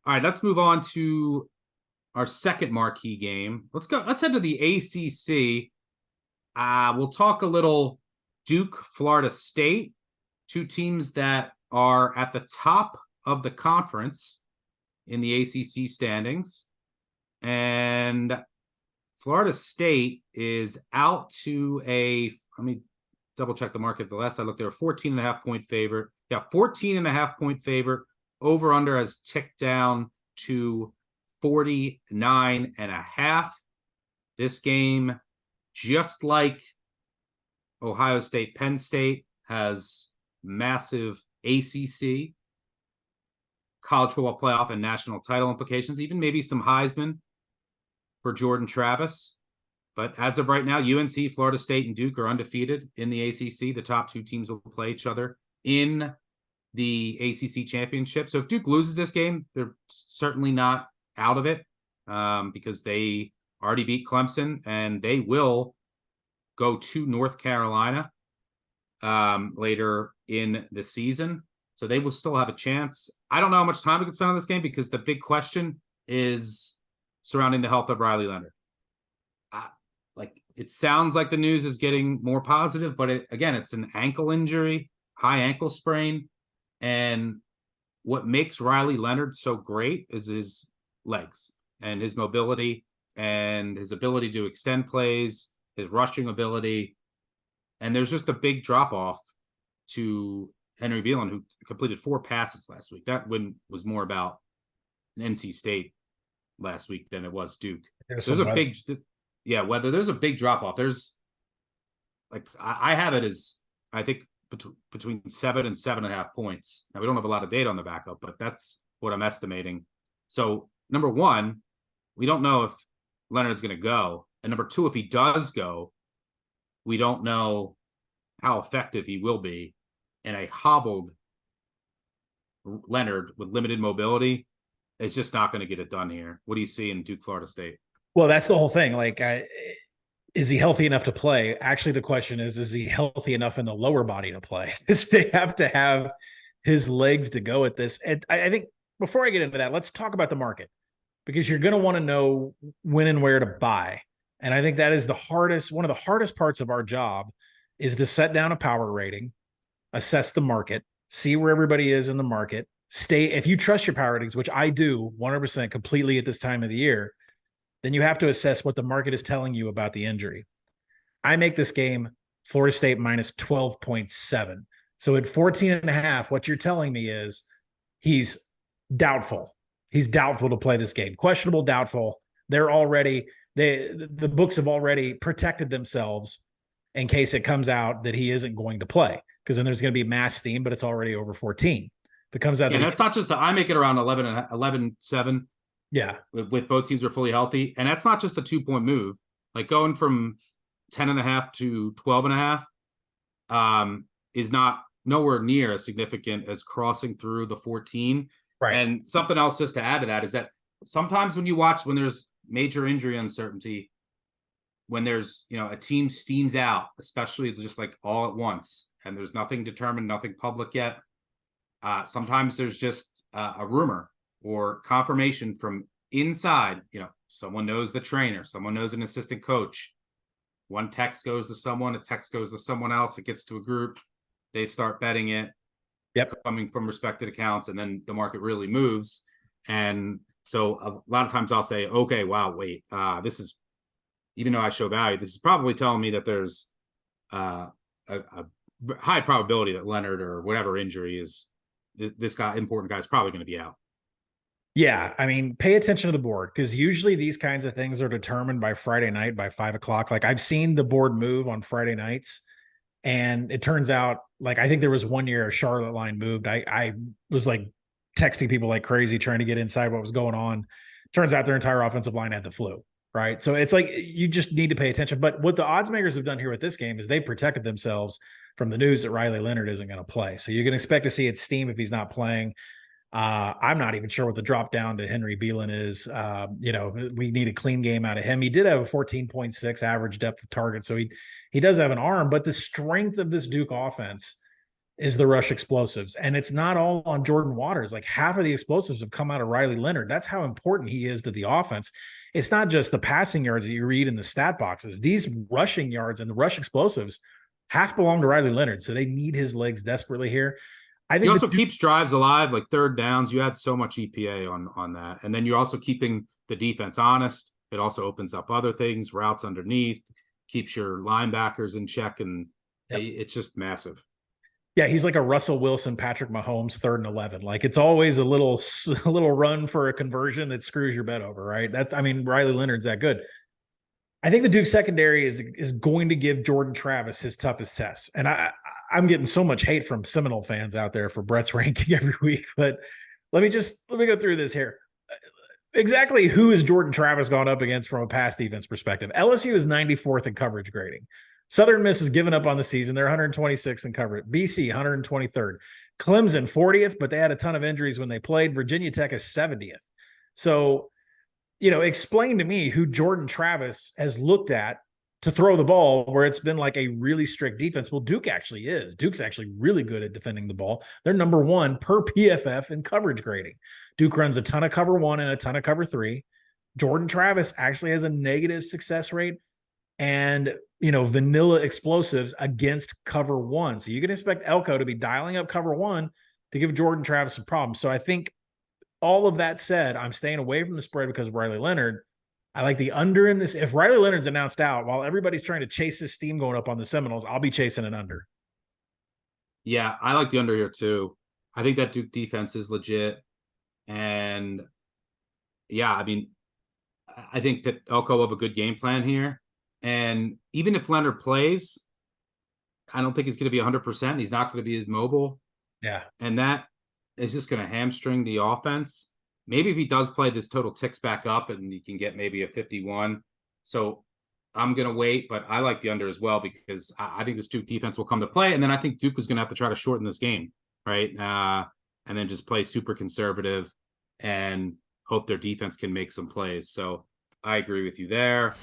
All right, let's move on to our second marquee game. Let's head to the ACC. We'll talk a little Duke, Florida State, two teams that are at the top of the conference in the ACC standings. And Florida State is out to let me double check the market. The last I looked, they were 14.5-point favorite. Yeah, 14.5-point favorite. Over under has ticked down to 49.5. This game, just like Ohio State, Penn State, has massive ACC, college football playoff, and national title implications, even maybe some Heisman for Jordan Travis. But as of right now, UNC, Florida State, and Duke are undefeated in the ACC. The top two teams will play each other in the ACC championship. So if Duke loses this game, they're certainly not out of it because they already beat Clemson, and they will go to North Carolina later in the season. So they will still have a chance. I don't know how much time we can spend on this game because the big question is surrounding the health of Riley Leonard. It sounds like the news is getting more positive, but it's an ankle injury, high ankle sprain. And what makes Riley Leonard so great is his legs and his mobility and his ability to extend plays, his rushing ability. And there's just a big drop off to Henry Beelan, who completed 4 passes last week. That win was more about NC State last week than it was Duke. There's a big drop off. There's I have it as, I think, between 7 and 7.5 points. Now we don't have a lot of data on the backup, but that's what I'm estimating. So number one, we don't know if Leonard's going to go. And number two, if he does go, we don't know how effective he will be. And a hobbled Leonard with limited mobility is just not going to get it done here. What do you see in Duke, Florida State? Well, that's the whole thing. Is he healthy enough to play? Actually, the question is he healthy enough in the lower body to play? Because they have to have his legs to go at this. And I think before I get into that, let's talk about the market, because you're going to want to know when and where to buy. And I think that is one of the hardest parts of our job is to set down a power rating, assess the market, see where everybody is in the market. If you trust your power ratings, which I do 100% completely at this time of the year, then you have to assess what the market is telling you about the injury. I make this game Florida State minus 12.7. So at 14.5, what you're telling me is he's doubtful. He's doubtful to play this game. Questionable, doubtful. The books have already protected themselves in case it comes out that he isn't going to play, because then there's going to be mass steam, but it's already over 14. If it comes out, and that's not just I make it around 11-7. Yeah, with both teams are fully healthy, and that's not just a 2-point move. Like going from 10.5 to 12.5 is not nowhere near as significant as crossing through the 14. Right. And something else just to add to that is that sometimes when there's major injury uncertainty, when there's a team steams out, especially just like all at once, and there's nothing determined, nothing public yet. Sometimes there's just a rumor or confirmation from inside. Someone knows the trainer, someone knows an assistant coach. One text goes to someone, a text goes to someone else, it gets to a group, they start betting it. Yep. Coming from respected accounts, and then the market really moves. And so a lot of times I'll say, okay, wow, wait, this is, even though I show value, this is probably telling me that there's a high probability that Leonard or whatever injury is, this important guy is probably going to be out. Yeah, I mean, pay attention to the board, because usually these kinds of things are determined by Friday night by 5 o'clock. Like I've seen the board move on Friday nights, and it turns out, I think there was one year a Charlotte line moved. I was texting people like crazy trying to get inside what was going on. Turns out their entire offensive line had the flu, right? So it's you just need to pay attention. But what the odds makers have done here with this game is they protected themselves from the news that Riley Leonard isn't going to play. So you can expect to see it steam if he's not playing. I'm not even sure what the drop down to Henry Beelan is. We need a clean game out of him. He did have a 14.6 average depth of target, so he does have an arm, but the strength of this Duke offense is the rush explosives. And it's not all on Jordan Waters. Like half of the explosives have come out of Riley Leonard. That's how important he is to the offense. It's not just the passing yards that you read in the stat boxes. These rushing yards and the rush explosives half belong to Riley Leonard. So they need his legs desperately here. I He think also keeps drives alive, like third downs. You had so much EPA on that. And then you're also keeping the defense honest. It also opens up other things, routes underneath, keeps your linebackers in check, and it's just massive. Yeah, he's like a Russell Wilson, Patrick Mahomes, 3rd and 11. Like it's always a little run for a conversion that screws your bet over, right? Riley Leonard's that good. I think the Duke secondary is going to give Jordan Travis his toughest test. And I'm getting so much hate from Seminole fans out there for Brett's ranking every week. But let me go through this here. Exactly who has Jordan Travis gone up against from a pass defense perspective? LSU is 94th in coverage grading. Southern Miss has given up on the season. They're 126th in coverage. BC, 123rd. Clemson, 40th, but they had a ton of injuries when they played. Virginia Tech is 70th. So, explain to me who Jordan Travis has looked at to throw the ball where it's been like a really strict defense. Well, Duke actually is. Duke's actually really good at defending the ball. They're number 1 per PFF in coverage grading. Duke runs a ton of cover 1 and a ton of cover 3. Jordan Travis actually has a negative success rate and, vanilla explosives against cover 1. So you can expect Elko to be dialing up cover 1 to give Jordan Travis a problem. So I think all of that said, I'm staying away from the spread because of Riley Leonard. I like the under in this. If Riley Leonard's announced out while everybody's trying to chase his steam going up on the Seminoles, I'll be chasing an under. Yeah, I like the under here too. I think that Duke defense is legit. And yeah, I think that Elko will have a good game plan here. And even if Leonard plays, I don't think he's going to be 100%. He's not going to be as mobile. Yeah. And that is just going to hamstring the offense. Maybe if he does play, this total ticks back up and you can get maybe a 51. So I'm going to wait, but I like the under as well because I think this Duke defense will come to play. And then I think Duke is going to have to try to shorten this game, right? And then just play super conservative and hope their defense can make some plays. So I agree with you there.